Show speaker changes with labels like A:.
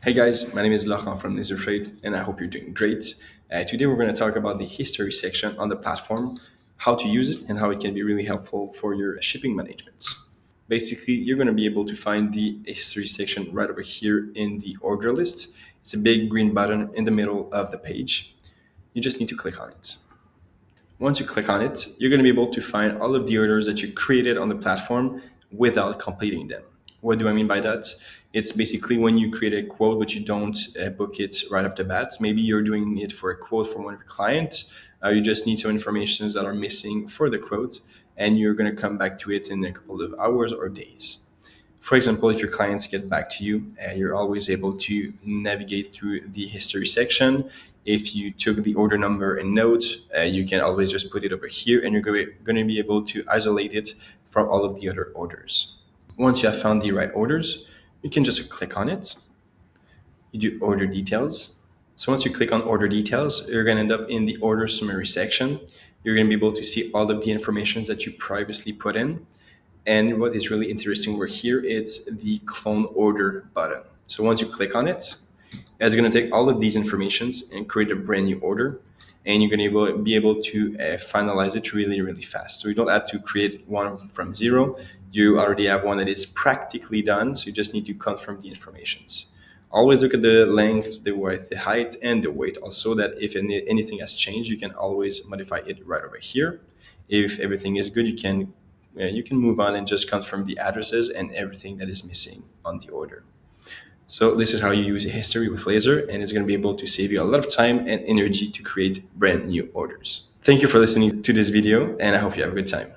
A: Hey guys, my name is Laurent from Lazr and I hope you're doing great. Today we're going to talk about the history section on the platform, how to use it, and how it can be really helpful for your shipping management. Basically, you're going to be able to find the history section right over here in the order list. It's a big green button in the middle of the page. You just need to click on it. Once you click on it, you're going to be able to find all of the orders that you created on the platform without completing them. What do I mean by that? It's basically when you create a quote, but you don't book it right off the bat. Maybe you're doing it for a quote from one of your clients. You just need some information that are missing for the quote, and you're going to come back to it in a couple of hours or days. For example, if your clients get back to you, you're always able to navigate through the history section. If you took the order number and notes, you can always just put it over here and you're going to be able to isolate it from all of the other orders. Once you have found the right orders, you can just click on it. You do order details. So once you click on order details, you're going to end up in the order summary section. You're going to be able to see all of the information that you previously put in. And what is really interesting over here, it's the clone order button. So once you click on it, it's going to take all of these informations and create a brand new order. And you're going to be able to finalize it really, really fast. So you don't have to create one from zero. You already have one that is practically done. So you just need to confirm the informations. Always look at the length, the width, the height, and the weight also, that if anything has changed, you can always modify it right over here. If everything is good, you can move on and just confirm the addresses and everything that is missing on the order. So this is how you use a history with Lazr, and it's going to be able to save you a lot of time and energy to create brand new orders. Thank you for listening to this video, and I hope you have a good time.